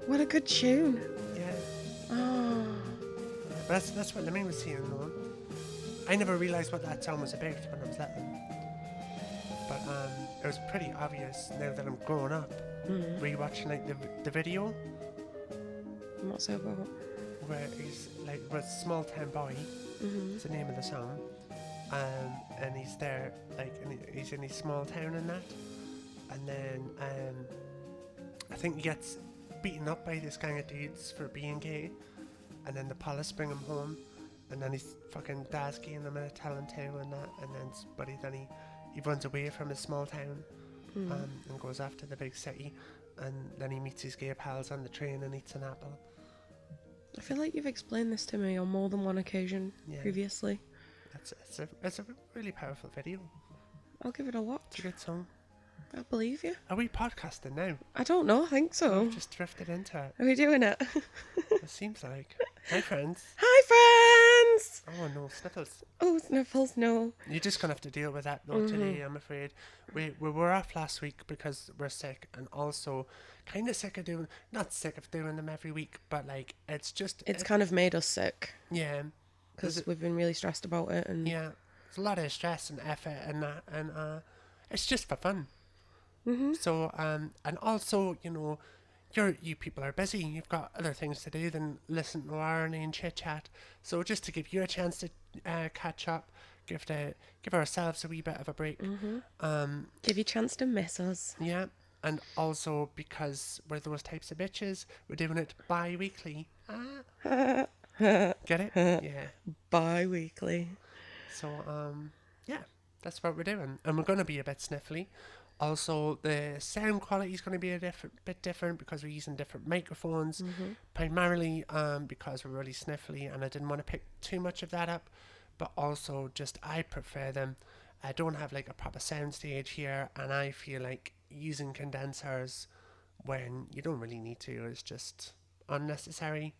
What a good tune. Yeah. Oh. But that's what Lemmy was saying, though. I never realised what that song was about when I was little. But it was pretty obvious now that I'm growing up. Rewatching like the video What's that about? where he's like with Small Town Boy. It's the name of the song. And he's there like he's in his small town and that. And then I think he gets beaten up by this gang of dudes for being gay. And then the police bring him home. And then his fucking dad's gay and I'm gonna tell him too and that. And then he runs away from his small town and goes after the big city. And then he meets his gay pals on the train and eats an apple. I feel like you've explained this to me on more than one occasion previously. It's a really powerful video. I'll give it a watch. It's a good song. I believe you. Are we podcasting now? I don't know, I think so. We've just drifted into it. Are we doing it? It seems like. Hi, friends. Hi, friends! Oh, no, sniffles. Oh, sniffles, no. You're just going to have to deal with that, though, today, I'm afraid. We were off last week because we're sick, and also kind of sick of doing... Not sick of doing them every week, but, like, it's just... It's kind of made us sick. Yeah. Because we've been really stressed about it. And yeah. It's a lot of stress and effort and that, and it's just for fun. So, and also, you know, you people are busy. You've got other things to do than listen to our and chit chat. So just to give you a chance to catch up, give ourselves a wee bit of a break. give you a chance to miss us. Yeah, and also because we're those types of bitches, we're doing it bi-weekly. Get it? Yeah. Bi-weekly. So yeah, that's what we're doing, and we're gonna be a bit sniffly. Also, the sound quality is going to be a bit different because we're using different microphones, primarily because we're really sniffly and I didn't want to pick too much of that up, but also just I prefer them. I don't have like a proper sound stage here, and I feel like using condensers when you don't really need to is just unnecessary.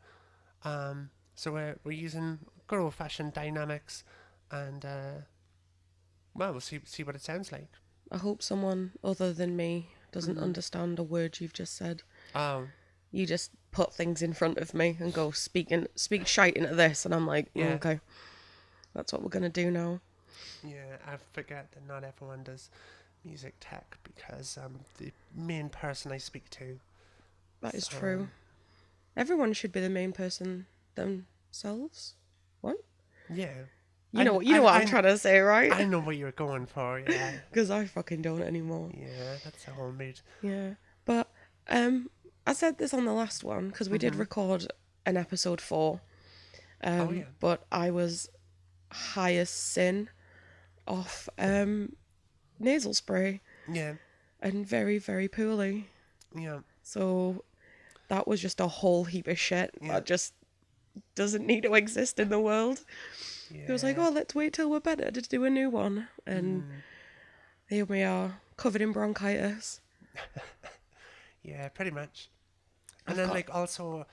So we're using good old-fashioned dynamics, and well, we'll see what it sounds like. I hope someone other than me doesn't understand a word you've just said. Oh. You just put things in front of me and go speak shite into this, and I'm like, okay, that's what we're gonna do now. Yeah, I forget that not everyone does music tech because I'm the main person I speak to. That is true. Everyone should be the main person themselves. What? Yeah. You know what I'm trying to say, right? I know what you're going for, yeah. Because I fucking don't anymore. Yeah, that's the whole mood. Yeah. But I said this on the last one because we did record an episode 4. But I was high as sin off nasal spray. Yeah. And very, very poorly. Yeah. So that was just a whole heap of shit that just doesn't need to exist in the world. Yeah. It was like, oh, let's wait till we're better to do a new one. And here we are, covered in bronchitis. Yeah, pretty much. And then, like, also,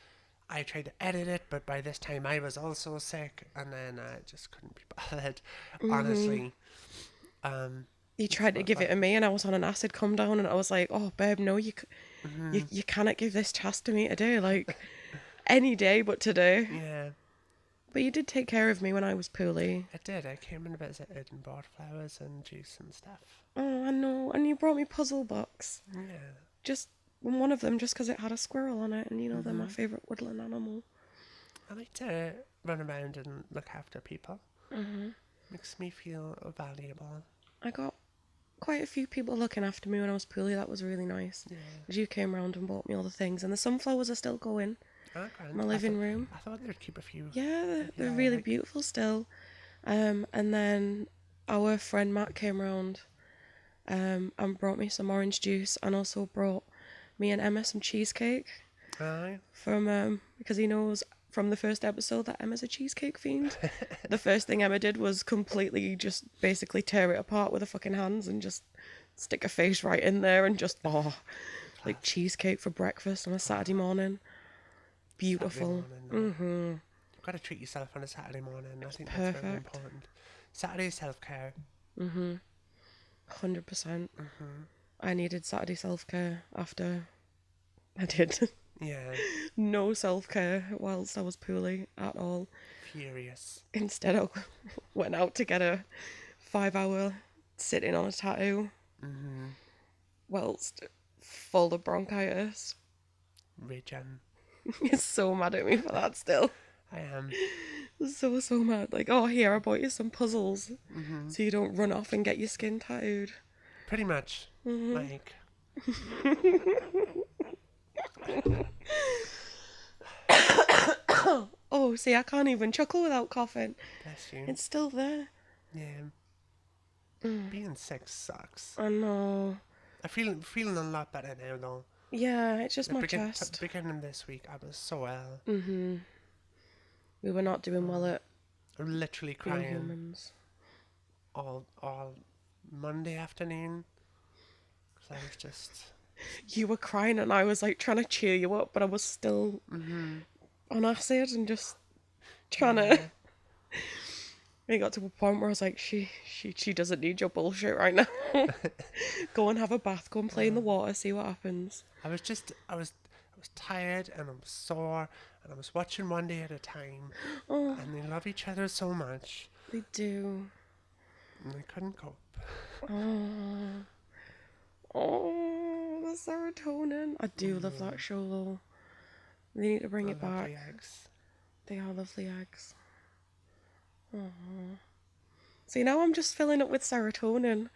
I tried to edit it, but by this time I was also sick, and then I just couldn't be bothered, honestly. You tried to give it to me, and I was on an acid come down, and I was like, oh, babe, no, you cannot give this task to me today. Like, any day but today. Yeah. But you did take care of me when I was poorly. I did. I came and visited and brought flowers and juice and stuff. Oh, I know. And you brought me puzzle box. Yeah. Just one of them, just because it had a squirrel on it, and you know they're my favourite woodland animal. I like to run around and look after people. Makes me feel valuable. I got quite a few people looking after me when I was poorly. That was really nice. Yeah. You came round and bought me all the things, and the sunflowers are still going. My living room. I thought they'd keep a few. Yeah, they're really beautiful still. And then our friend Matt came round and brought me some orange juice, and also brought me and Emma some cheesecake. Aye. From because he knows from the first episode that Emma's a cheesecake fiend. The first thing Emma did was completely just basically tear it apart with her fucking hands and just stick her face right in there and just like cheesecake for breakfast on a Saturday morning. Beautiful. You've got to treat yourself on a Saturday morning. I think that's very important. Saturday self-care. 100%. I needed Saturday self-care after I did Yeah. No self-care whilst I was poorly at all. Furious. Instead, I went out to get a 5-hour sitting on a tattoo Mm-hmm. whilst full of bronchitis. Regen. He's so mad at me for that still. I am. So mad. Like, oh, here, I bought you some puzzles Mm-hmm. so you don't run off and get your skin tattooed. Pretty much. Like. Oh, see, I can't even chuckle without coughing. Bless you. It's still there. Yeah. Being sick sucks. I know. I feeling a lot better now though. Yeah, it's just The my chest. beginning of this week, I was so ill. We were not doing well at I'm literally being crying humans. all Monday afternoon. Because I was just. You were crying and I was like trying to cheer you up, but I was still on acid and just trying to. It got to a point where I was like, she doesn't need your bullshit right now. Go and have a bath, go and play in the water, see what happens. I was tired and I was sore and I was watching one day at a time. Oh, And they love each other so much. they do. And I couldn't cope. Oh, the serotonin. I do love that show though. They need to bring it back. Lovely eggs. They are lovely eggs. See, now I'm just filling up with serotonin.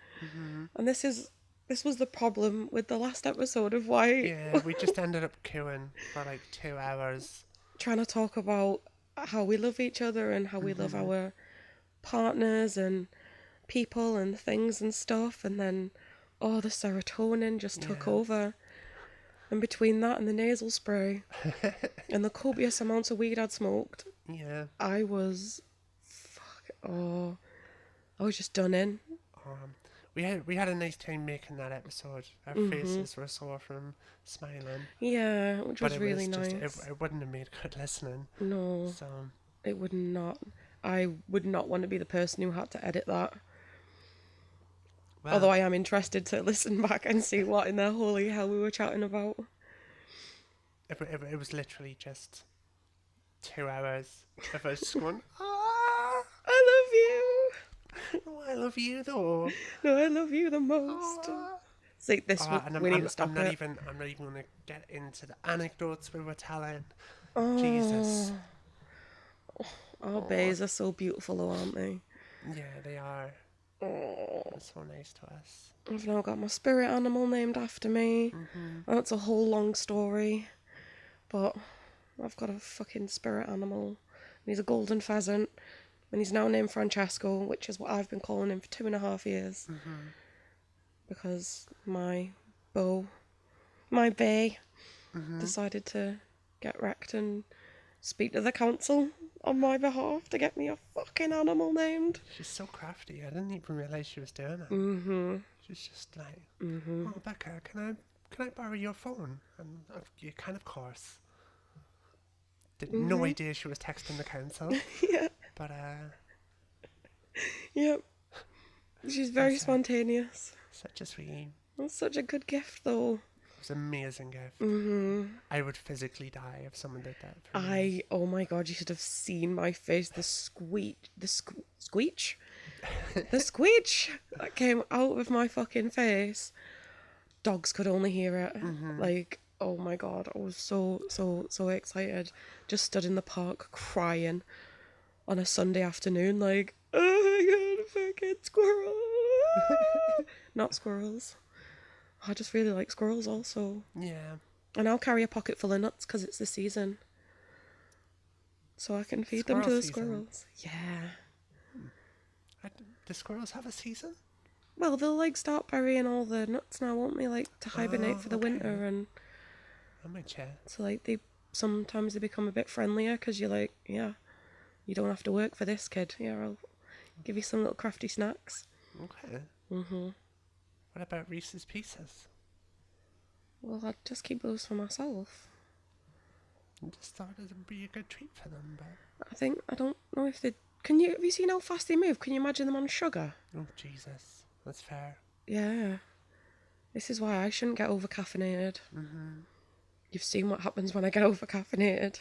And this was the problem with the last episode of why Yeah, we just ended up queuing for like 2 hours. trying to talk about how we love each other and how we love our partners and people and things and stuff, and then the serotonin just took over. And between that and the nasal spray and the copious amounts of weed I'd smoked, I was I was just done in. We had a nice time making that episode. Our faces were sore from smiling. Yeah, which was really nice. It wouldn't have made good listening. No, So it would not. I would not want to be the person who had to edit that. well, Although I am interested to listen back and see what in the holy hell we were chatting about. it was literally just 2 hours of us just going, ah, I love you. oh, I love you though. No, I love you the most. Ah. See, this And we need to stop I'm not it. even going to get into the anecdotes we were telling. Oh, Jesus. Our bays are so beautiful, though, aren't they? Yeah, they are. Oh, They're so nice to us. I've now got my spirit animal named after me. That's a whole long story, but I've got a fucking spirit animal. And he's a golden pheasant, and he's now named Francesco, which is what I've been calling him for 2.5 years. Because my bay, decided to get wrecked and speak to the council on my behalf to get me a fucking animal named. She's so crafty. I didn't even realise she was doing it. She's just like, oh, Becca, can I borrow your phone? And you can, of course. No idea she was texting the council. Yeah. But, Yep. She's very spontaneous. such a sweetie. That's such a good gift, though. It was an amazing gift. I would physically die if someone did that for me. Oh my god, you should have seen my face. The squeech that came out of my fucking face. Dogs could only hear it. Like, oh my god, I was so excited. Just stood in the park crying on a Sunday afternoon, like, oh my god, a fucking squirrel. Not squirrels. I just really like squirrels also. Yeah. And I'll carry a pocket full of nuts because it's the season. So I can feed them to the squirrels. Yeah. Do squirrels have a season? Well, they'll like start burying all the nuts now, won't they? Like to hibernate for the winter, and I might check. so like sometimes they become a bit friendlier because you're like, yeah, you don't have to work for this, kid. Yeah, I'll give you some little crafty snacks. Okay. What about Reese's Pieces? Well, I'd just keep those for myself. I just thought it would be a good treat for them, but I don't know if they. Have you seen how fast they move? Can you imagine them on sugar? oh Jesus, that's fair. Yeah. This is why I shouldn't get over caffeinated. You've seen what happens when I get over caffeinated.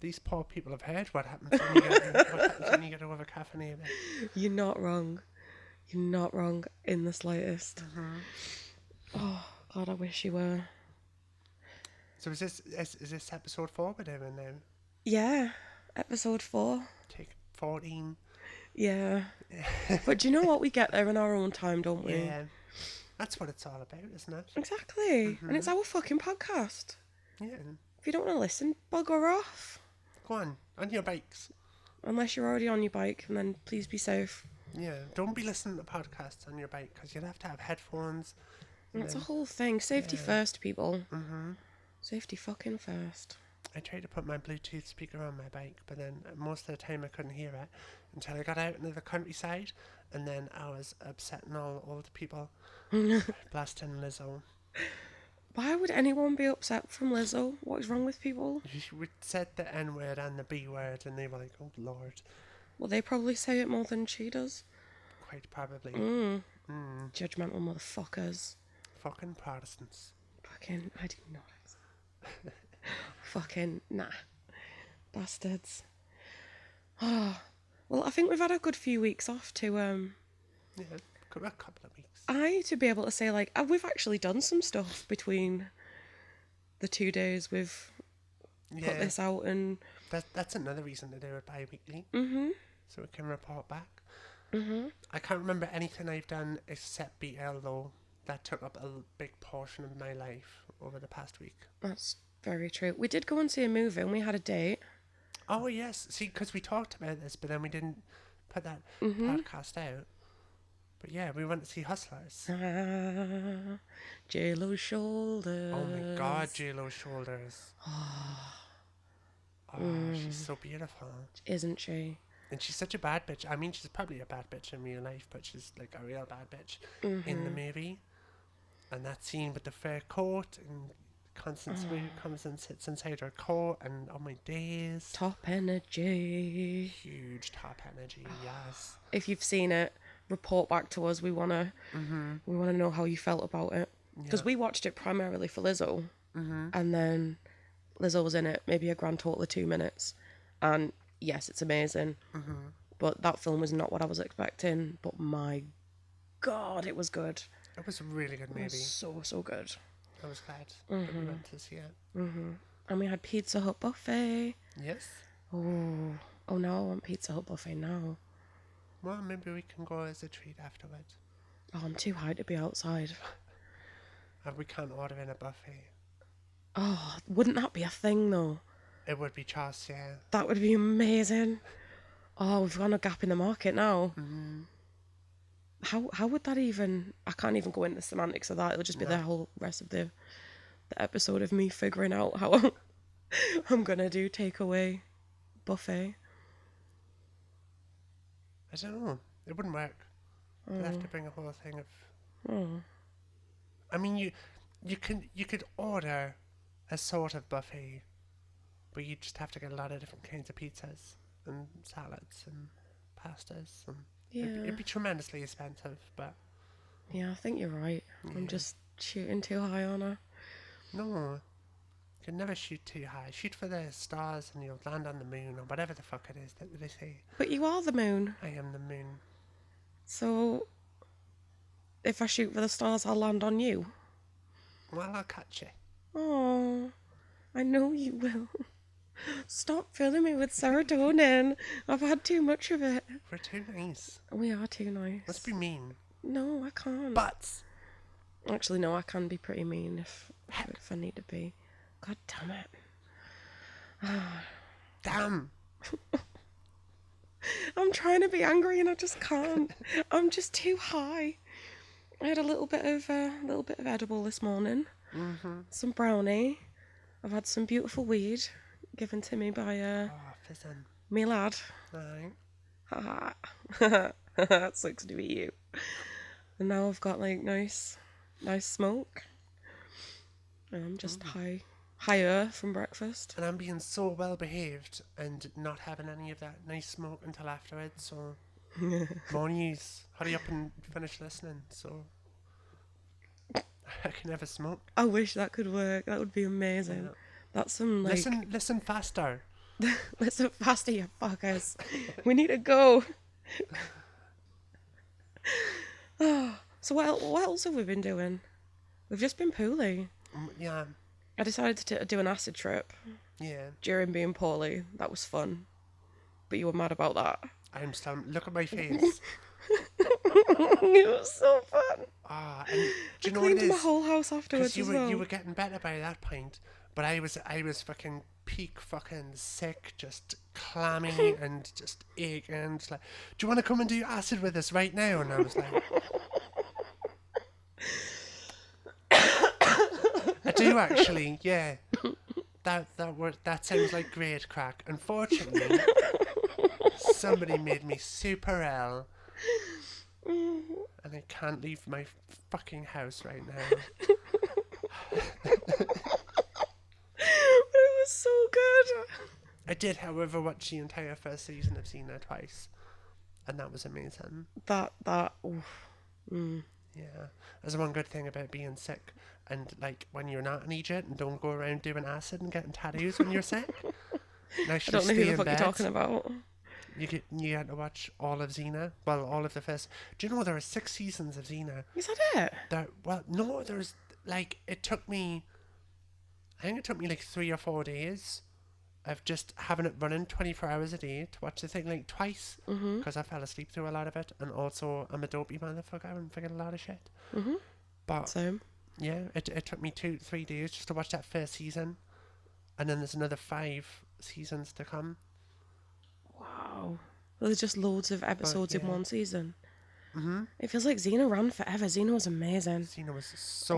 These poor people have heard what happens when you get over caffeinated. You're not wrong. You're not wrong in the slightest. Oh, God, I wish you were. So is this episode 4 we're doing now? Yeah, episode 4. Take 14. Yeah. But do you know what? We get there in our own time, don't we? Yeah. That's what it's all about, isn't it? Exactly. And it's our fucking podcast. Yeah. If you don't want to listen, bugger off. Go on your bikes. Unless you're already on your bike, and then please be safe. Yeah, don't be listening to podcasts on your bike, because you'll have to have headphones. That's a whole thing. Safety first, people. Safety fucking first. I tried to put my Bluetooth speaker on my bike, but then most of the time I couldn't hear it until I got out into the countryside, and then I was upsetting all old people, blasting Lizzo. Why would anyone be upset from Lizzo? What is wrong with people? We said the N word and the B word, and they were like, "Oh Lord." Well, they probably say it more than she does. Quite probably. Judgmental motherfuckers. Fucking Protestants. Fucking, I do not. Fucking, nah. Bastards. Oh, well, I think we've had a good few weeks off to, Yeah, a couple of weeks. to be able to say, like, we've actually done some stuff between the 2 days we've put this out, and... That's another reason to do it bi-weekly. So we can report back. I can't remember anything I've done except BL, though. That took up a big portion of my life over the past week. That's very true. We did go and see a movie, and we had a date. Oh, yes. See, because we talked about this, but then we didn't put that podcast out. But yeah, we went to see Hustlers. J-Lo's shoulders. Oh my God, J-Lo's shoulders. She's so beautiful. Isn't she? And she's such a bad bitch. I mean, she's probably a bad bitch in real life, but she's like a real bad bitch in the movie. And that scene with the fur coat, and Constance Wu comes and sits inside her coat, and oh my days. Top energy. Huge top energy, yes. If you've seen it, report back to us. We wanna know how you felt about it, because we watched it primarily for Lizzo, and then Lizzo was in it maybe a grand total of 2 minutes, and yes, it's amazing. But that film was not what I was expecting. But my God, it was good. It was a really good movie. It was so good. I was glad that we went to see it. And we had Pizza Hut buffet. Yes. Oh no, I want Pizza Hut buffet now. Well, maybe we can go as a treat afterwards. Oh, I'm too high to be outside. And we can't order in a buffet. Oh, wouldn't that be a thing though? It would be choss, yeah. That would be amazing. Oh, we've got a gap in the market now. How would that even... I can't even go into the semantics of that. It'll just be the whole rest of the episode of me figuring out how I'm going to do takeaway buffet. I don't know. It wouldn't work. You'd have to bring a whole thing of... I mean, you could order a sort of buffet, but you just have to get a lot of different kinds of pizzas and salads and pastas, and it'd be tremendously expensive. But yeah, I think you're right. I'm just shooting too high on her. No, you can never shoot too high. Shoot for the stars and you'll land on the moon, or whatever the fuck it is that they say. But you are the moon. I am the moon. So if I shoot for the stars, I'll land on you. Well, I'll catch you. Oh, I know you will. Stop filling me with serotonin. I've had too much of it. We're too nice. We are too nice. Let's be mean. No, I can't. But actually, no, I can be pretty mean if I need to be. God damn it. Damn. I'm trying to be angry and I just can't. I'm just too high. I had a little bit of edible this morning. Some brownie. I've had some beautiful weed given to me by me lad. Right. That sucks to be you. And now I've got like nice smoke. And I'm just higher from breakfast. And I'm being so well behaved and not having any of that nice smoke until afterwards. So more news. Hurry up and finish listening. So I can have a smoke. I wish that could work. That would be amazing. That's some, like... Listen faster. Listen faster, you fuckers. We need to go. So what else have we been doing? We've just been poorly. Yeah. I decided to do an acid trip Yeah. during being poorly. That was fun. But you were mad about that. I'm still... Look at my face. It was so fun. And do you know what it Cleaned my is? whole house afterwards Because as well. you were getting better by that point, but I was fucking peak fucking sick, just clammy and just aching. Just like, do you want to come and do acid with us right now? And I was like, I do actually, yeah. That sounds like great crack. Unfortunately, somebody made me super ill. And I can't leave my fucking house right now. But it was so good. I did, however, watch the entire first season of Xena twice. And that was amazing. Yeah. There's one good thing about being sick. And, like, when you're not an idiot and don't go around doing acid and getting tattoos when you're sick. I don't know who the fuck you're talking about. You had to watch all of Xena. Well, all of the first. Do you know there are 6 seasons of Xena? Is that it? No, there's like I think it took me like 3 or 4 days of just having it running 24 hours a day to watch the thing like twice because I fell asleep through a lot of it, and also I'm a dopey motherfucker and forget a lot of shit. But Same. yeah, it took me 2-3 days just to watch that first season, and then there's another 5 seasons to come. Wow. There's just loads of episodes in one season. Mm-hmm. It feels like Xena ran forever. Xena was amazing. Xena was so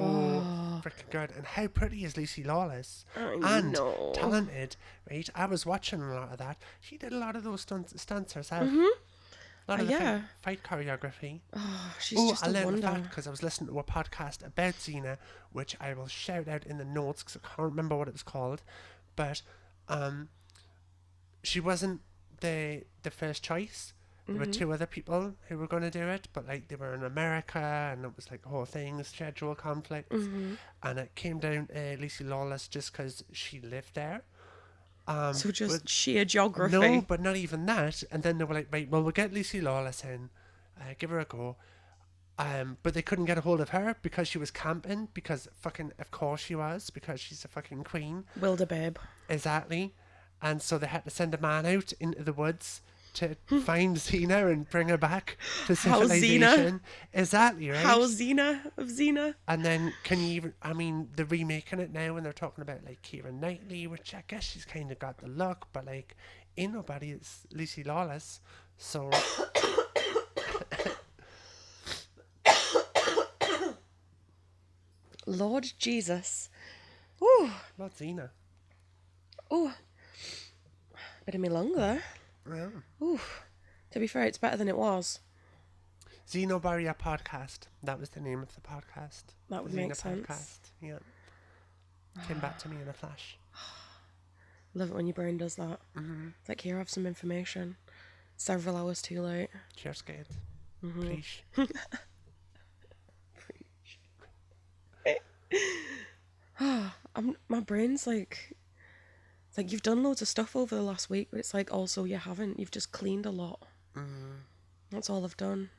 freaking good. And how pretty is Lucy Lawless? And talented, right? I was watching a lot of that. She did a lot of those stunts herself. A lot of the fight choreography. Oh, she's just a wonder. I learned that because I was listening to a podcast about Xena, which I will shout out in the notes because I can't remember what it was called. But she wasn't the first choice. There were 2 other people who were going to do it, but like they were in America, and it was like a whole thing, schedule conflicts, and it came down to Lucy Lawless just because she lived there. So just sheer geography. No, but not even that. And then they were like, right, well, we'll get Lucy Lawless in, give her a go. But they couldn't get a hold of her because she was camping, because fucking, of course she was, because she's a fucking queen. Wilder babe. Exactly. And so they had to send a man out into the woods to find Xena and bring her back to civilization. Xena? Exactly, right? How Xena of Xena? And then they're remaking it now and they're talking about like Keira Knightley, which I guess she's kind of got the look, but like ain't nobody is Lucy Lawless. So Lord Jesus. Ooh. not Xena. Ooh. Bit of me lung there. Yeah. Ooh. To be fair, it's better than it was. Xenobarrier Podcast. That was the name of the podcast. That would make sense. Podcast. Yeah. Came back to me in a flash. Love it when your brain does that. It's like, here, have some information. Several hours too late. Cheers, kid. Preach. My brain's like... It's like, you've done loads of stuff over the last week, but it's like, also, you haven't. You've just cleaned a lot. That's all I've done.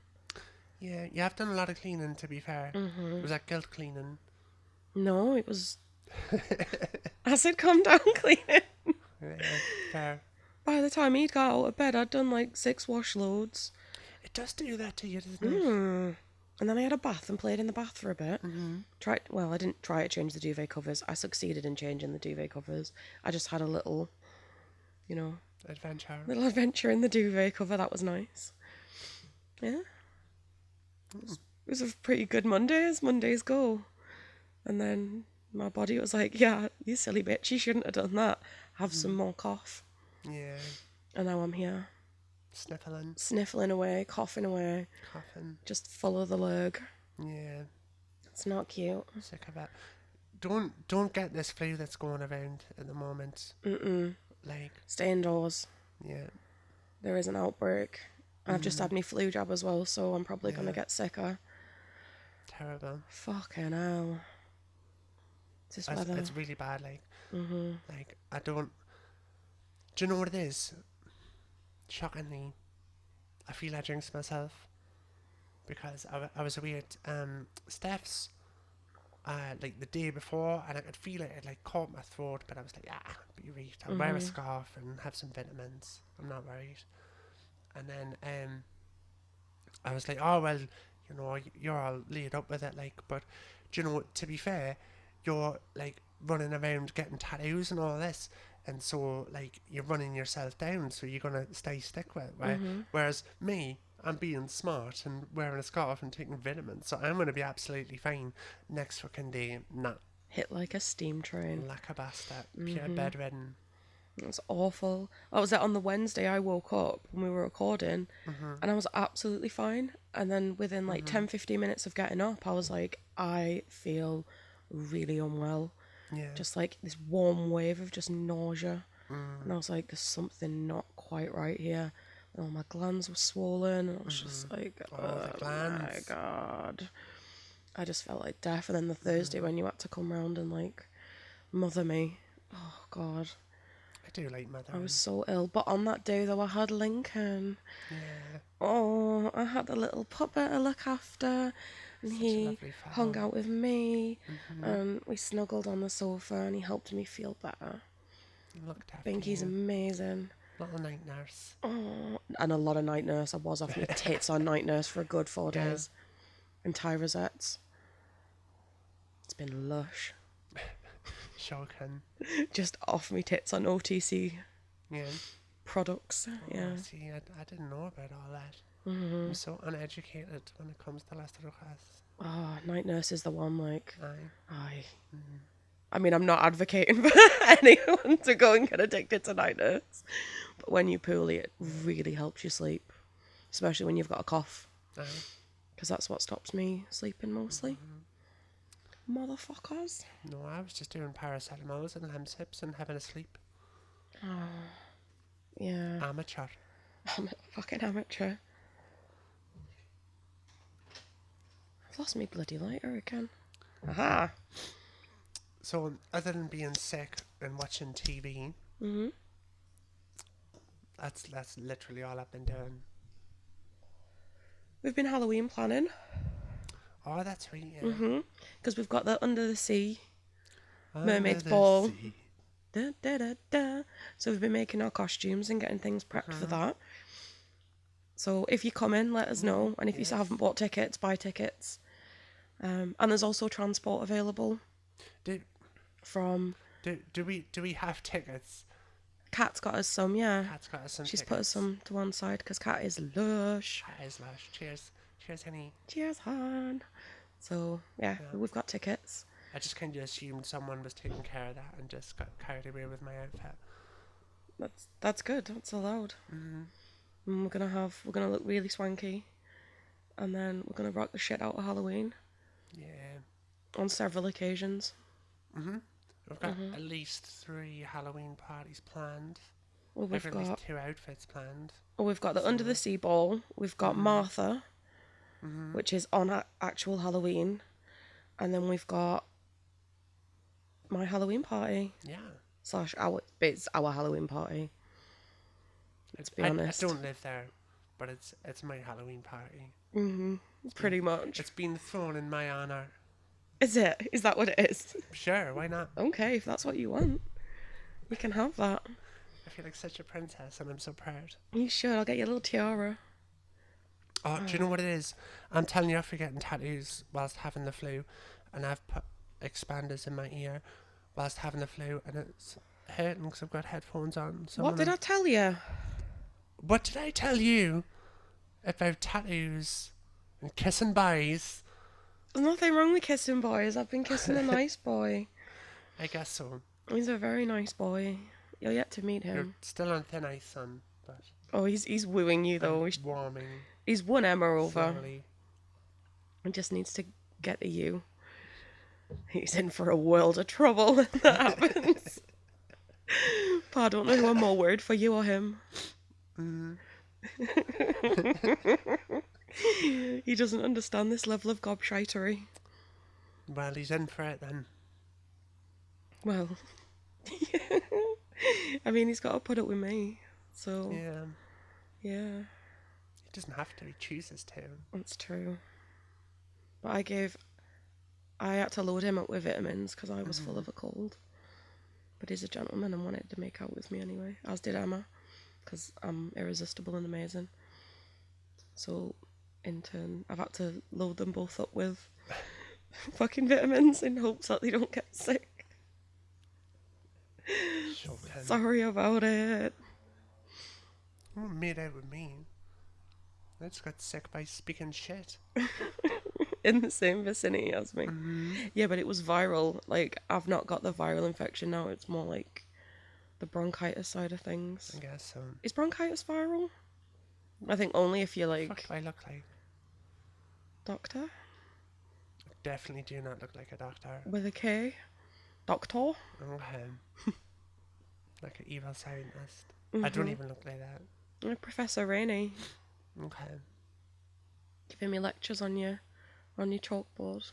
Yeah, you have done a lot of cleaning, to be fair. Was that guilt cleaning? No, it was... I said, calm down, cleaning. Yeah, fair. By the time he'd got out of bed, I'd done like 6 wash loads. It does do that to you, doesn't it? And then I had a bath and played in the bath for a bit. I didn't try to change the duvet covers. I succeeded in changing the duvet covers. I just had a little, adventure in the duvet cover. That was nice. Yeah. It was a pretty good Monday, as Mondays go. And then my body was like, yeah, you silly bitch, you shouldn't have done that. Have some more cough. Yeah. And now I'm here. Sniffling away, coughing away. Just follow the leg. Yeah. It's not cute. Sick of it. Don't get this flu that's going around at the moment. Like, stay indoors. Yeah. There is an outbreak. I've just had my flu jab as well, so I'm probably going to get sicker. Terrible. Fucking hell. It's this weather. It's really bad. Like I don't. Do you know what it is? Shockingly, I feel I jinxed myself because I was away at Steph's like the day before, and I could feel it like caught my throat, but I was like, be right. I'll wear a scarf and have some vitamins. I'm not worried. And then I was like, oh well, you know, you're all laid up with it, like, but do you know, to be fair, you're like running around getting tattoos and all this, and so like you're running yourself down, so you're gonna stay stick with it, right? Whereas me, I'm being smart and wearing a scarf and taking vitamins, so I'm gonna be absolutely fine next fucking day. Nah, Hit like a steam train. like a bastard, pure bedridden. It was awful. I was on the Wednesday. I woke up when we were recording, and I was absolutely fine. And then within like 10-15 minutes of getting up, I was like, I feel really unwell. Yeah. Just like this warm wave of just nausea. And I was like, there's something not quite right here. And all my glands were swollen, and I was just like, the glands. My God. I just felt like death. And then the Thursday when you had to come round and like mother me, oh God. I do like mother. I was so ill. But on that day though, I had Lincoln. Yeah. Oh, I had a little puppet to look after, and he hung out with me, and we snuggled on the sofa, and he helped me feel better. Looked after Binky's you. amazing. Little night nurse. Oh, and a lot of night nurse. I was off my tits on night nurse for a good 4 days. And tie rosettes. It's been lush. Shocking. Just off me tits on OTC Yeah. products. Yeah. See, I didn't know about all that. I'm so uneducated when it comes to las drogas. Oh, night nurse is the one, like... Aye. I mean, I'm not advocating for anyone to go and get addicted to night nurse. But when you poorly, it really helps you sleep. Especially when you've got a cough. Aye. Because that's what stops me sleeping mostly. Motherfuckers. No, I was just doing paracetamols and Lemsips and having a sleep. Oh, yeah. Amateur. I'm a fucking amateur. I've lost me bloody lighter again. Aha! So, other than being sick and watching TV, that's literally all I've been doing. We've been Halloween planning. Oh, that's right, yeah. Because we've got the Under the Sea Mermaid's Ball. Sea. Da, da, da, da. So we've been making our costumes and getting things prepped for that. So if you come in, let us know. And if you haven't bought tickets, buy tickets. And there's also transport available. Do we have tickets? Kat's got us some, yeah. Kat's got us some She's tickets. put us some to one side because Kat is lush. Kat is lush. Cheers. Cheers, honey. Cheers, hon. So, yeah, we've got tickets. I just kind of assumed someone was taking care of that and just got carried away with my outfit. That's good. That's allowed. And we're gonna look really swanky, and then we're gonna rock the shit out of Halloween. Yeah. On several occasions. We've got at least 3 Halloween parties planned. Well, we've at got least 2 outfits planned. Well, we've got the Under the Sea Ball. We've got Martha, which is on actual Halloween, and then we've got my Halloween party. Yeah. It's our Halloween party. Let's be honest. I don't live there, but it's my Halloween party. Pretty much. It's been thrown in my honour. Is it? Is that what it is? Sure, why not? Okay, if that's what you want, you can have that. I feel like such a princess, and I'm so proud. You should. I'll get you a little tiara. Oh, do you know what it is? I'm telling you, after getting tattoos whilst having the flu, and I've put expanders in my ear whilst having the flu, and it's hurting because I've got headphones on. So What did I tell you? What did I tell you about tattoos and kissing boys? There's nothing wrong with kissing boys. I've been kissing a nice boy. I guess so. He's a very nice boy. You're yet to meet him. You're still on thin ice, son. But Oh, he's wooing you though. I'm warming. He's won Emma over. Slowly. He just needs to get to you. He's in for a world of trouble when that happens. But I don't know who I'm more worried for, you or him. He doesn't understand this level of gobshitery. Well, he's in for it then. Well, I mean, he's got to put up with me. So, Yeah. yeah, He doesn't have to. He chooses to. that's true. But I had to load him up with vitamins because I was full of a cold. But he's a gentleman and wanted to make out with me anyway, as did Emma, because I'm irresistible and amazing. So, in turn, I've had to load them both up with fucking vitamins in hopes that they don't get sick. Shocking. Sorry about it. You made out with me. I just got sick by speaking shit. In the same vicinity as me. Mm-hmm. Yeah, but it was viral. Like, I've not got the viral infection now. It's more like the bronchitis side of things. I guess so. Is bronchitis viral? I think only if you're What like... do I look like? Doctor? I definitely do not look like a doctor. With a K? Doctor? Okay. Like an evil scientist. I don't even look like that. Professor Rainey. Okay. Giving me lectures on your chalkboard.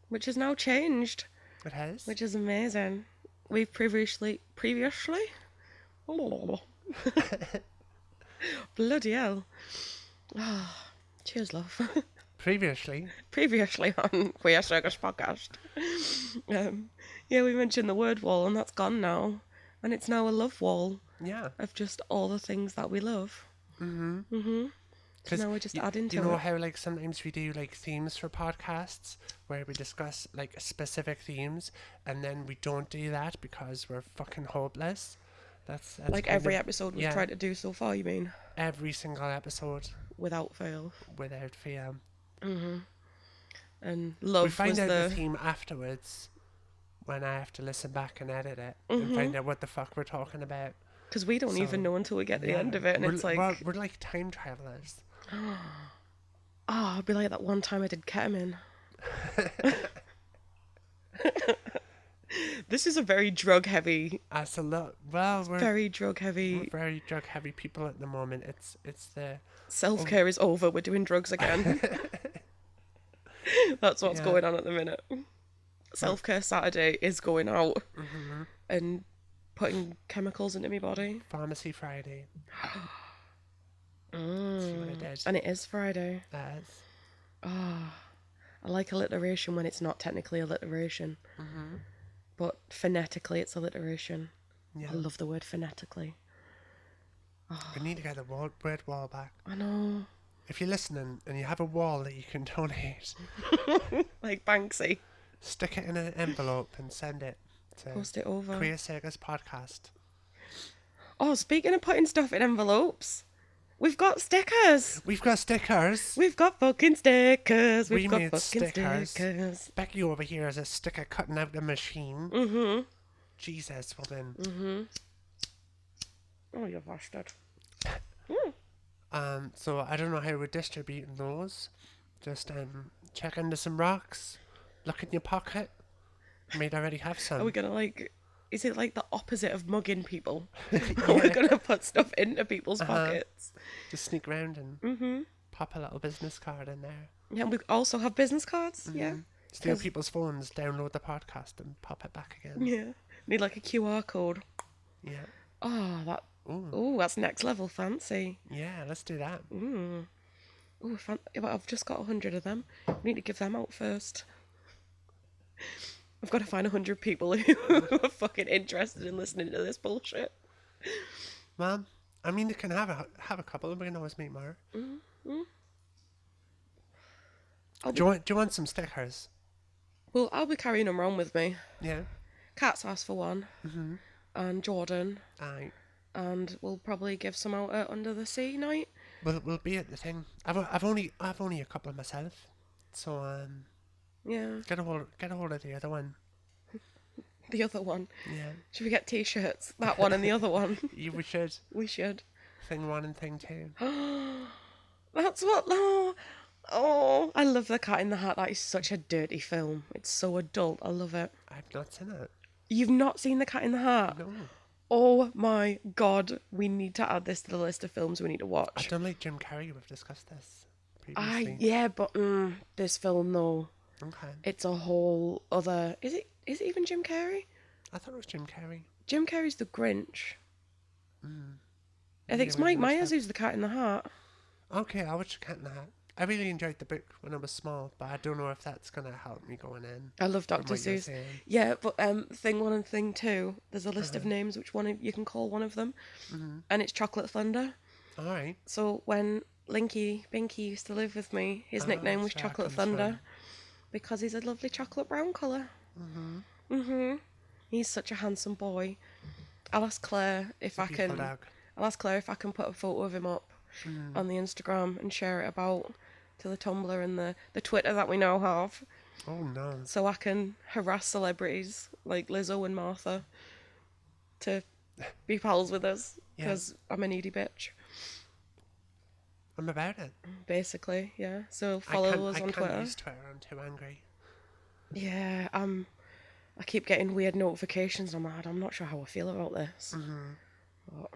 Which has now changed. It has? Which is amazing. We've previously? Bloody hell. Cheers, love. Previously on Queer Circus podcast. Yeah, we mentioned the word wall, and that's gone now. And it's now a love wall Yeah. of just all the things that we love. So now we're just adding to you know it. how like sometimes we do like themes for podcasts where we discuss like specific themes, and then we don't do that because we're fucking hopeless. That's Like every episode we've tried to do so far, you mean? Every single episode Without fail. without fail. And love We find was out the... the theme afterwards when I have to listen back and edit it and find out what the fuck we're talking about. Because we don't even know until we get to the end of it, and it's like... We're like time travelers. I'll be like that one time I did ketamine. This is a very drug heavy. That's a lot. Well, we're very drug heavy. We're very drug heavy people at the moment. It's the self care is over. We're doing drugs again. That's what's going on at the minute. Self care Saturday is going out and putting chemicals into my body. Pharmacy Friday. See what I did. And it is Friday. Yes. I like alliteration when it's not technically alliteration. But phonetically it's alliteration. Yeah. I love the word phonetically. We need to get the word wall back. I know. If you're listening and you have a wall that you can donate, like Banksy, stick it in an envelope and send it to post it over. Queer Circus Podcast. Oh, speaking of putting stuff in envelopes, we've got stickers. We've got stickers. We've got fucking stickers. We made stickers. Beki over here is a sticker cutting out the machine. Jesus, well then. Oh, you bastard. So I don't know how we're distributing those. Just check into some rocks, look in your pocket. You might already have some. Are we gonna like? Is it like the opposite of mugging people? We're gonna put stuff into people's pockets. Just sneak around and pop a little business card in there. Yeah, and we also have business cards. Yeah. Steal people's phones, download the podcast, and pop it back again. Yeah. Need like a QR code. Yeah. Oh, that. Oh, that's next level fancy. Yeah, let's do that. Oh, I've just got 100 of them. I need to give them out first. I've got to find 100 people who are fucking interested in listening to this bullshit. Well, I mean, you can have a couple, and we can always make more. Do you want some stickers? Well, I'll be carrying them around with me. Yeah. Kat's asked for one, and Jordan, Aye. and we'll probably give some out at Under the Sea night. We'll be at the thing. I've only a couple myself, so Yeah. get a hold of the other one. The other one. Yeah. Should we get t-shirts? That one and the other one. We should. We should. Thing 1 and thing 2. That's what. Oh, I love The Cat in the Hat. That is such a dirty film. It's so adult. I love it. I've not seen it. You've not seen The Cat in the Hat? No. Oh my god. We need to add this to the list of films we need to watch. I don't like Jim Carrey. We've discussed this previously. Yeah, but this film though. Okay. It's a whole other. Is it even Jim Carrey? I thought it was Jim Carrey. Jim Carrey's the Grinch. Mm. I think Maybe it's I wouldn't Mike watch Myers that. who's the Cat in the Hat. Okay, I watched Cat in the Hat. I really enjoyed the book when I was small, but I don't know if that's gonna help me going in. I love From Dr. what you're Seuss. saying. Yeah, but thing one and thing two, there's a list of Uh-huh. names which you can call one of them, Mm-hmm. and it's Chocolate Thunder. All right. So when Binky used to live with me, his Oh, nickname was so that Chocolate comes from. Thunder because he's a lovely chocolate brown colour. Mm-hmm. He's such a handsome boy. I'll ask Claire if It's a I beautiful can. dog. I'll ask Claire if I can put a photo of him up on the Instagram and share it about to the Tumblr and the Twitter that we now have, Oh no. so I can harass celebrities like Lizzo and Martha to be pals with us Yeah, because I'm a needy bitch, I'm about it. basically. Yeah. So I follow us I on can't Twitter. use Twitter. I'm too angry. Yeah. I keep getting weird notifications. I'm not sure how I feel about this. But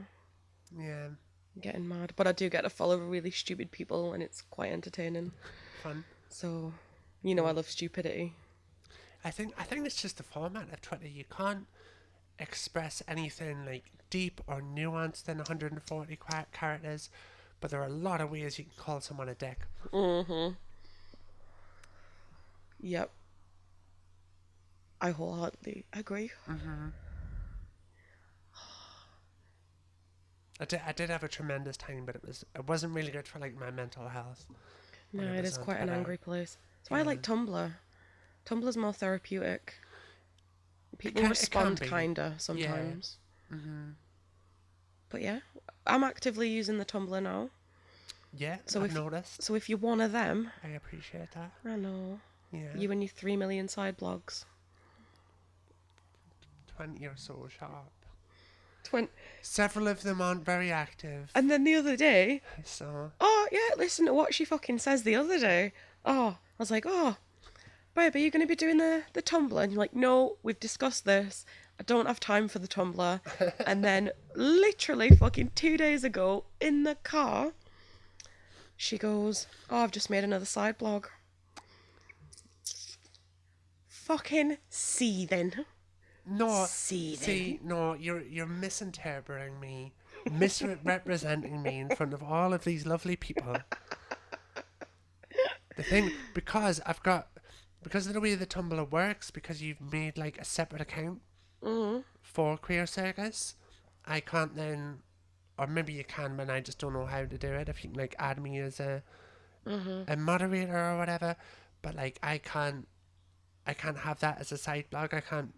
Yeah, I'm getting mad. But I do get to follow really stupid people, and it's quite entertaining. fun. So, I love stupidity. I think it's just the format of Twitter. You can't express anything like deep or nuanced than 140 characters, but there are a lot of ways you can call someone a dick. Yep. I wholeheartedly agree. I did have a tremendous time, but it wasn't really good for like my mental health. No, When it was is on quite an Twitter. angry place. That's why I like Tumblr. Tumblr's more therapeutic. People It can respond be. kinder sometimes. But yeah, I'm actively using the Tumblr now. Yeah, So I've noticed. so if you're one of them, I appreciate that. I know. Yeah, You and your 3 million side blogs. 20 or so sharp. 20. Several of them aren't very active, And then the other day, so oh yeah, listen to what she fucking says the other day. Oh, I was like, oh, babe, are you going to be doing the Tumblr? And you're like, no, we've discussed this. I don't have time for the Tumblr. And then literally fucking 2 days ago in the car, she goes, oh, I've just made another side blog. Fucking seething. no. Seething. See, no, you're misinterpreting me, misrepresenting me in front of all of these lovely people. The thing, because of the way the Tumblr works, because you've made like a separate account for Queer Circus, I can't then, or maybe you can, but I just don't know how to do it. If you can like add me as a moderator or whatever, but like I can't have that as a side blog. I can't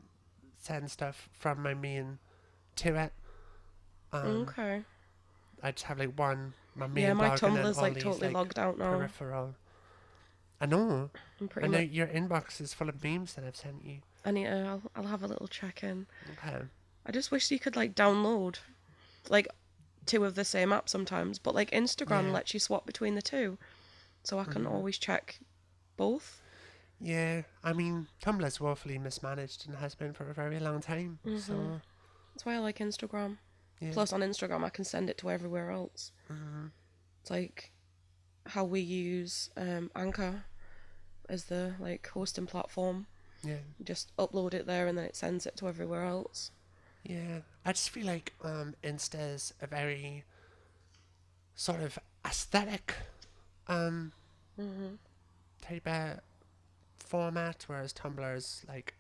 send stuff from my main to it. Okay. I just have like my main Yeah, my blog and then Tumblr's all like these totally like logged out now. peripheral. I know. I'm pretty I know much. your inbox is full of memes that I've sent you. I need to. I'll have a little check in. Okay. I just wish you could like download like two of the same app sometimes, but like Instagram Yeah. lets you swap between the two, so I can always check both. Yeah, I mean, Tumblr's woefully mismanaged and has been for a very long time. So, That's why I like Instagram. yeah. Plus, on Instagram, I can send it to everywhere else. It's like how we use Anchor as the like hosting platform. Yeah. You just upload it there, and then it sends it to everywhere else. Yeah. I just feel like Insta's a very sort of aesthetic type of format, whereas Tumblr's like,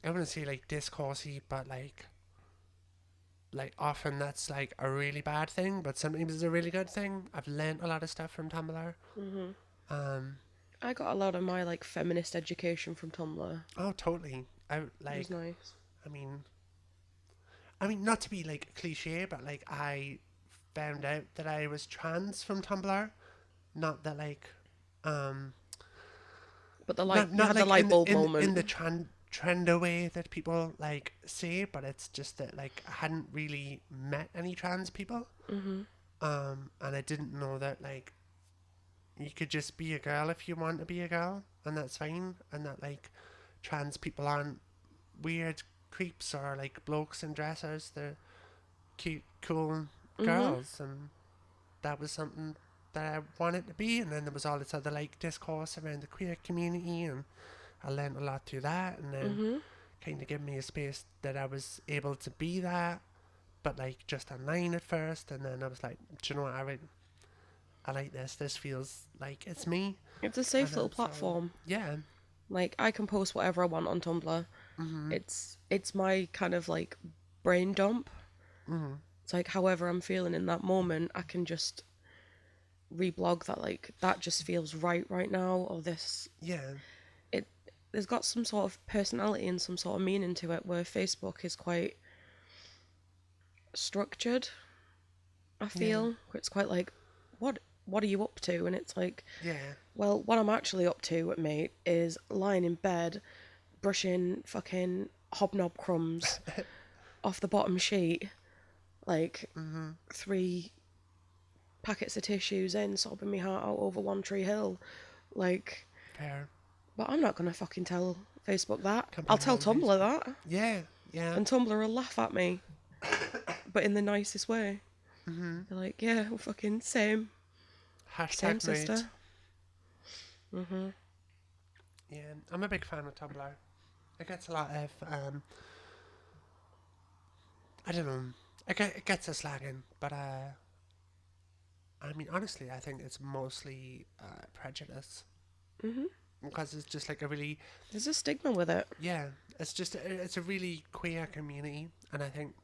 I wouldn't say like discoursey, but like often that's like a really bad thing, but sometimes it's a really good thing. I've learned a lot of stuff from Tumblr. I got a lot of my like feminist education from Tumblr. Oh, totally. I It like. was nice. I mean, not to be like cliche, but like I found out that I was trans from Tumblr. Not that like, But the light, not, you not had like the light bulb in moment. the trend way that people like say, but it's just that like I hadn't really met any trans people. And I didn't know that like you could just be a girl if you want to be a girl, and that's fine, and that like trans people aren't weird creeps or like blokes in dressers. They're cute, cool girls, and that was something that I wanted to be, and then there was all this other like discourse around the queer community, and I learned a lot through that, and then kind of gave me a space that I was able to be that, but like just online at first, and then I was like, do you know what, I like this. This feels like it's me. It's a safe And little then, so, platform. yeah. Like, I can post whatever I want on Tumblr. It's my kind of like brain dump. It's like however I'm feeling in that moment, I can just reblog that, like, that just feels right now, or this. Yeah. There's got some sort of personality and some sort of meaning to it, where Facebook is quite structured, I feel. Where it's quite like, what are you up to? And it's like, Yeah. well, what I'm actually up to, mate, is lying in bed, brushing fucking hobnob crumbs off the bottom sheet, like 3 packets of tissues in, sobbing me heart out over One Tree Hill, like. Fair. But I'm not gonna fucking tell Facebook that. Can't I'll be tell on Tumblr Facebook. that, Yeah. Yeah. and Tumblr will laugh at me, but in the nicest way. They're like, yeah, we're fucking same Hashtag mate. sister. Yeah, I'm a big fan of Tumblr. It gets a lot of I don't know. It gets a slagging, but I mean, honestly, I think it's mostly prejudice. Because it's just like a really, There's a stigma with it. yeah, it's a really queer community, and I think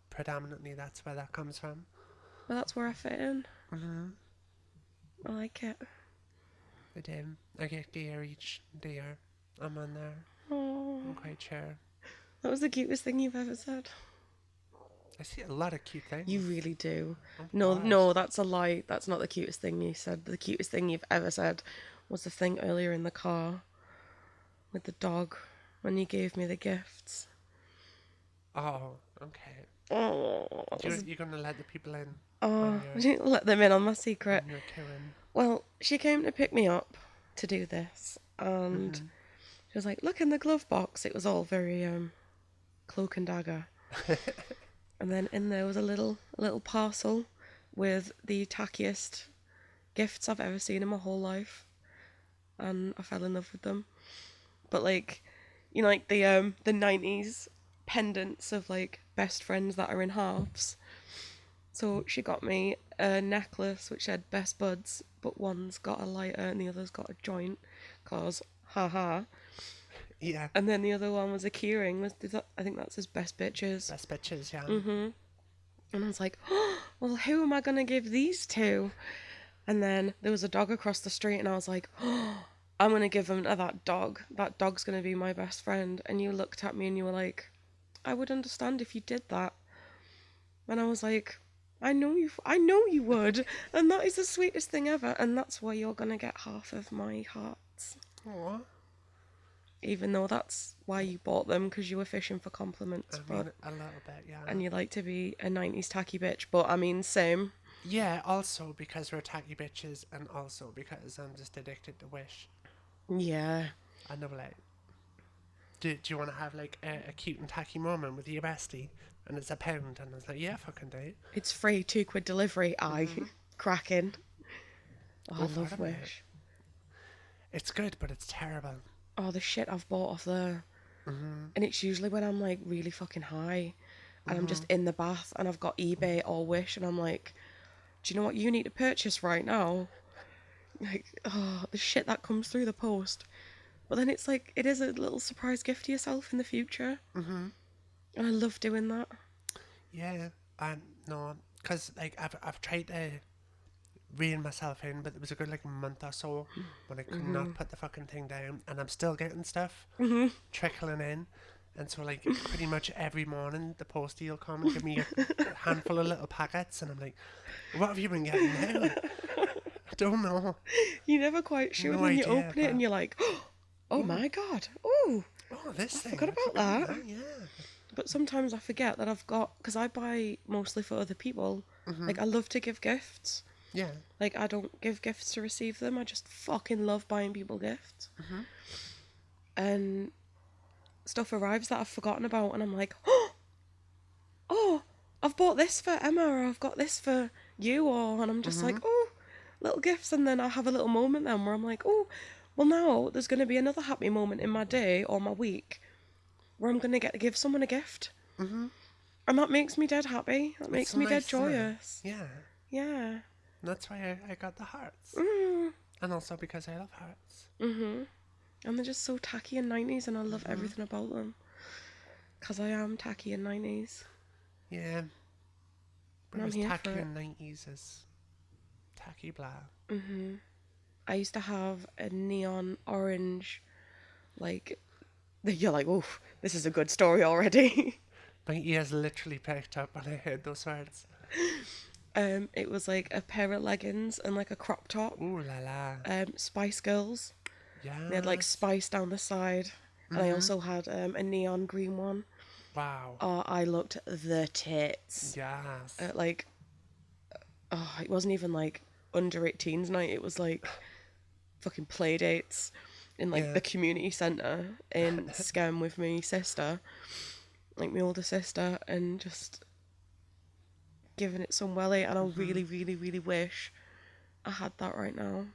predominantly that's where that comes from. But that's where I fit in. I like it. I do. I get gear each year. I'm on there. Oh, I'm quite sure. that was the cutest thing you've ever said. I see a lot of cute things. You really do. Oh, No, God. no, that's a lie. That's not the cutest thing you said. The cutest thing you've ever said was the thing earlier in the car with the dog when you gave me the gifts. Oh, okay. Oh, You're going to let the people in. I didn't let them in on my secret. You're Karen. Well, she came to pick me up to do this, and she was like, look in the glove box. It was all very cloak and dagger. And then in there was a little parcel with the tackiest gifts I've ever seen in my whole life, and I fell in love with them. But like, you know, like the 90s pendants of like best friends that are in halves. So she got me a necklace which said best buds, but one's got a lighter and the other's got a joint, cause haha. Yeah. And then the other one was a keyring. I think that's his best bitches. Best bitches, yeah. And I was like, oh, well, who am I going to give these to? And then there was a dog across the street, and I was like, oh, I'm going to give them to that dog. That dog's going to be my best friend. And you looked at me and you were like, I would understand if you did that. And I was like, I know you would. And that is the sweetest thing ever. And that's why you're going to get half of my hearts. Aww. Even though that's why you bought them, because you were fishing for compliments. I mean, a little bit, yeah. And you like to be a 90s tacky bitch. But I mean, same. Yeah, also because we're tacky bitches, and also because I'm just addicted to Wish. Yeah. I know, like, do you want to have like a cute and tacky moment with your bestie, and it's £1, and I was like, yeah, fucking do it. It's free, £2 delivery. Cracking. Oh, I love it. Wish. It's good, but it's terrible. Oh, the shit I've bought off there. And it's usually when I'm like really fucking high and I'm just in the bath and I've got eBay or Wish and I'm like, do you know what you need to purchase right now? Like, oh, the shit that comes through the post. But then it's like, it is a little surprise gift to yourself in the future. And I love doing that. Yeah, no, because like I've tried to rein myself in, but it was a good like month or so when I could not put the fucking thing down, and I'm still getting stuff trickling in, and so like pretty much every morning the postie will come and give me a handful of little packets, and I'm like, what have you been getting now? I don't know. You're never quite sure, No and then you idea, open it and you're like, oh my god, oh, this thing. forgot about that. Yeah. But sometimes I forget that I've got, because I buy mostly for other people. Like, I love to give gifts. Yeah. Like, I don't give gifts to receive them. I just fucking love buying people gifts. And stuff arrives that I've forgotten about, and I'm like, oh, I've bought this for Emma, or I've got this for you, and I'm just like, oh, little gifts, and then I have a little moment then where I'm like, oh, well now there's going to be another happy moment in my day or my week where I'm going to get to give someone a gift. Mm-hmm. And that makes me dead happy. That It's makes so me dead nice, isn't it? joyous. Yeah. Yeah. And that's why I got the hearts. Mm. And also because I love hearts. Mm-hmm. And they're just so tacky and 90s, and I love everything about them. Because I am tacky and 90s. Yeah. But And it I'm was here tacky for it. in 90s as tacky blah. Mm-hmm. I used to have a neon orange, like, you're like, oh, this is a good story already. My ears literally perked up when I heard those words. It was like a pair of leggings and like a crop top. Ooh la la. Spice Girls. They had like Yes. spice down the side. And I also had a neon green one. Wow. Oh, I looked the tits. Yes. Like, oh, it wasn't even like under 18s night. It was like fucking play dates in like the community centre in Skem with my sister, like my older sister, and just giving it some welly. And I really, really, really wish I had that right now.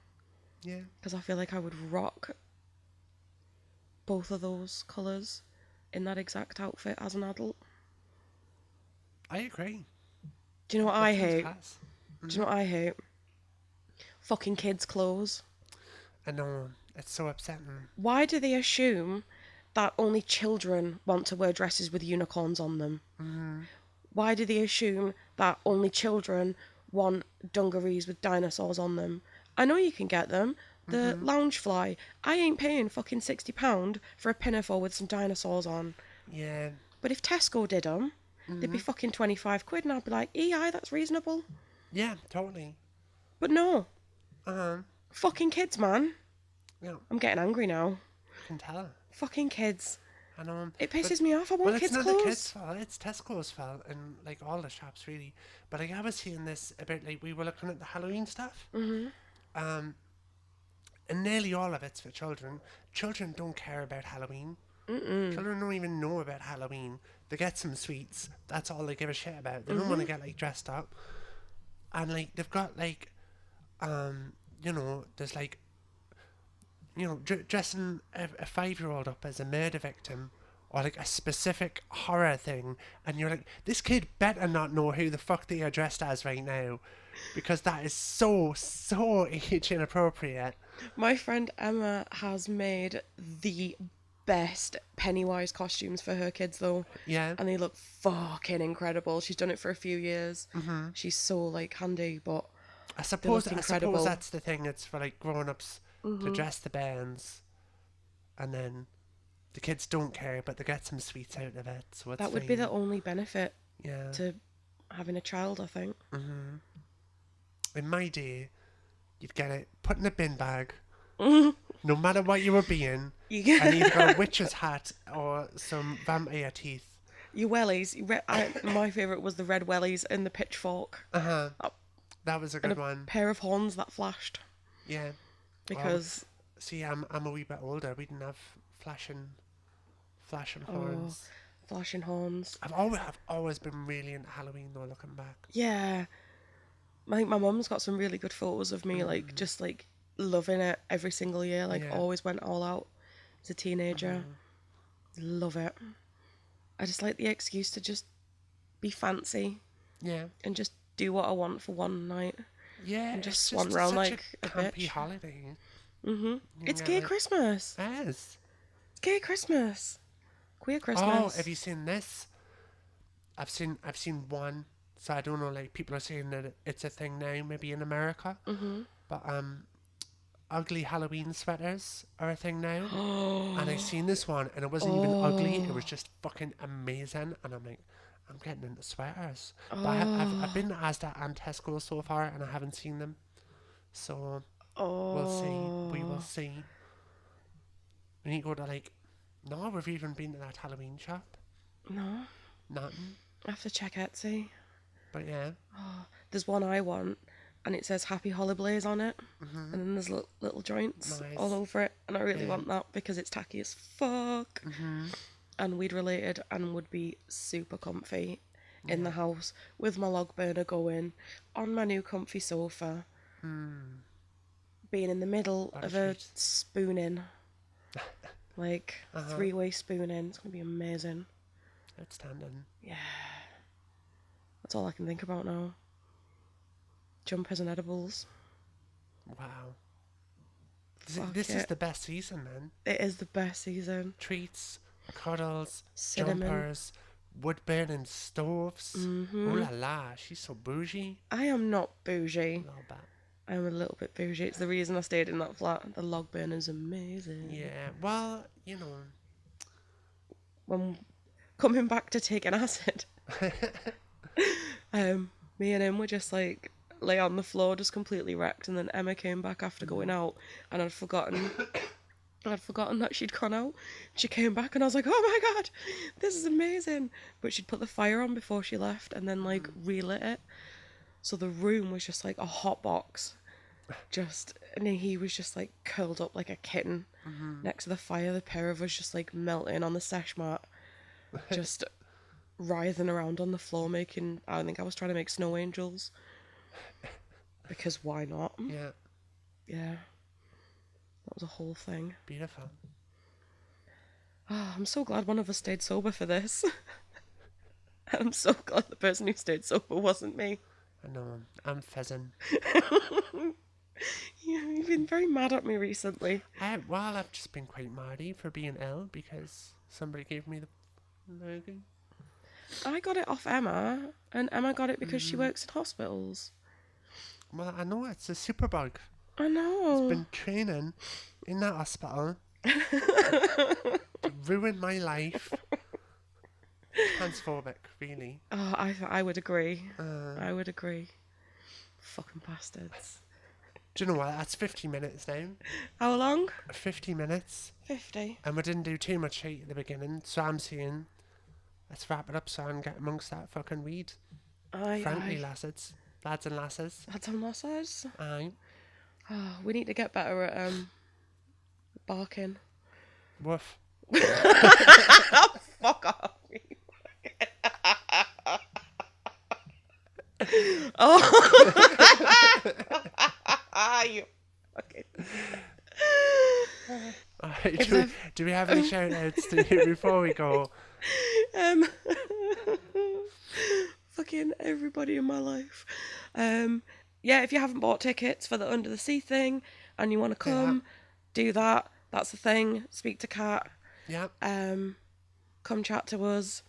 Yeah. Because I feel like I would rock both of those colours in that exact outfit as an adult. I agree. Do you know what I hate? Class. Do you know what I hate? Fucking kids' clothes. I know. It's so upsetting. Why do they assume that only children want to wear dresses with unicorns on them? Why do they assume that only children want dungarees with dinosaurs on them? I know you can get them. The lounge fly. I ain't paying fucking £60 for a pinafore with some dinosaurs on. Yeah. But if Tesco did them, they'd be fucking 25 quid, and I'd be like, EI, that's reasonable. Yeah, totally. But no. Uh-huh. Fucking kids, man. Yeah. I'm getting angry now. I can tell. Fucking kids. I know. It pisses me off. I want kids' clothes. Well, it's not the kids' fault. It's Tesco's fault, and like all the shops really. But like, I was seeing this about, like, we were looking at the Halloween stuff. And nearly all of it's for children. Children don't care about Halloween. Children don't even know about Halloween. They get some sweets. That's all they give a shit about. They don't want to get like dressed up. And like they've got like, there's like, dressing a 5-year-old up as a murder victim or like a specific horror thing, and you're like, this kid better not know who the fuck they are dressed as right now, because that is so age inappropriate. My friend Emma has made the best Pennywise costumes for her kids though. Yeah. And they look fucking incredible. She's done it for a few years. She's so like handy, but I suppose incredible. that's the thing. It's for like grown-ups to dress the bands, and then the kids don't care, but they get some sweets out of it. So it's that would be the only benefit to having a child, I think. In my day, you'd get it put in a bin bag, no matter what you were being, and either got a witch's hat or some vampire teeth. Your wellies. My favourite was the red wellies and the pitchfork. That was a good one. Pair of horns that flashed. Yeah. Because see, I'm a wee bit older. We didn't have flashing horns. Flashing horns. I've always been really into Halloween though, looking back. Yeah. My mum's got some really good photos of me, like, just, like, loving it every single year. Like, always went all out as a teenager. Love it. I just like the excuse to just be fancy. Yeah. And just do what I want for one night. Yeah. And just swan around like a campy bitch. holiday. It's gay Christmas. Yes. It's gay Christmas. Queer Christmas. Oh, have you seen this? I've seen one. So I don't know, like, people are saying that it's a thing now, maybe in America. But ugly Halloween sweaters are a thing now. And I seen this one, and it wasn't even ugly. It was just fucking amazing. And I'm like, I'm getting into sweaters. But I've been to Asda and Tesco so far, and I haven't seen them. So we'll see. We will see. We need to go to, like, no, we've even been to that Halloween shop. No. Nothing. I have to check Etsy. But yeah. There's one I want, and it says Happy Holidays on it. And then there's little joints all over it. And I really want that because it's tacky as fuck. And weed related and would be super comfy in the house with my log burner going on my new comfy sofa. being in the middle Lot of of a treats. spooning. Like, Uh-huh. 3-way spooning. It's going to be amazing. Outstanding. Yeah. That's all I can think about now. Jumpers and edibles. Wow. Fuck This it. is the best season, man. It is the best season. Treats, cuddles, Cinnamon. jumpers, wood burning stoves. Mm-hmm. Ooh la la, she's so bougie. I am not bougie. A little bit. I'm a little bit bougie. It's the reason I stayed in that flat. The log burner's amazing. Yeah, well, you know. When coming back to taking acid, me and him were just like lay on the floor, just completely wrecked. And then Emma came back after going out, and I'd forgotten that she'd gone out. She came back, and I was like, "Oh my god, this is amazing!" But she'd put the fire on before she left, and then like relit it. So the room was just like a hot box. And he was just like curled up like a kitten next to the fire. The pair of us just like melting on the sesh mat, just writhing around on the floor making, I think I was trying to make snow angels. Because why not? Yeah, Yeah. That was a whole thing. beautiful. Oh, I'm so glad one of us stayed sober for this. I'm so glad the person who stayed sober wasn't me. I know, I'm fizzing. Yeah, you've been very mad at me recently. Well, I've just been quite mardy for being ill because somebody gave me the lurgy. I got it off Emma, and Emma got it because she works in hospitals. Well, I know it's a superbug. I know. Been training in that hospital to ruin my life. Transphobic, really. Oh, I would agree. I would agree. Fucking bastards. Do you know what? That's 50 minutes now. How long? 50 minutes. 50. And we didn't do too much heat at the beginning, so I'm saying let's wrap it up so I can get amongst that fucking weed. Frankly, lads and lasses. Lads and lasses. Aye. Oh, we need to get better at barking. Woof. Fuck off. Oh. You fucking. Alright, do we have any shout outs to do before we go? Fucking everybody in my life. Yeah, if you haven't bought tickets for the Under the Sea thing and you want to come, do that. That's the thing. Speak to Kat. Yeah. Come chat to us.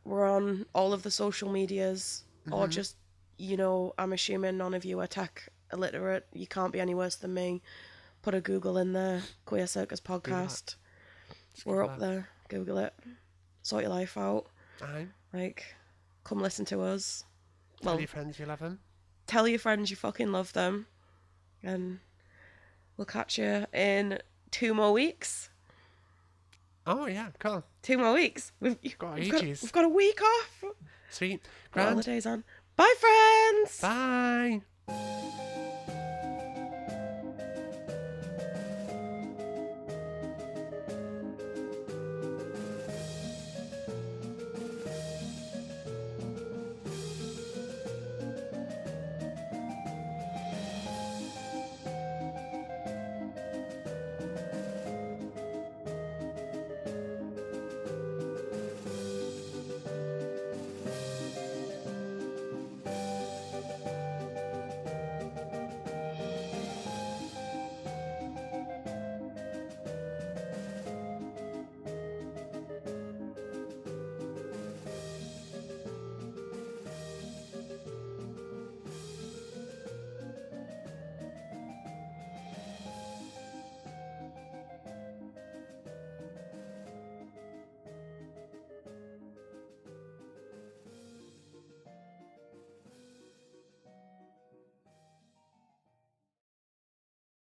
We're on all of the social medias, or just, I'm assuming none of you are tech illiterate. You can't be any worse than me. Put a Google in there. Queer Circus Podcast. We're up there. Google it. Sort your life out. Aye. Like, come listen to us. Tell your friends you love them. Tell your friends you fucking love them. And we'll catch you in 2 more weeks. Oh, yeah, cool. 2 more weeks. We've got a week off. Sweet. Got Grand. holidays on. Bye, friends. Bye.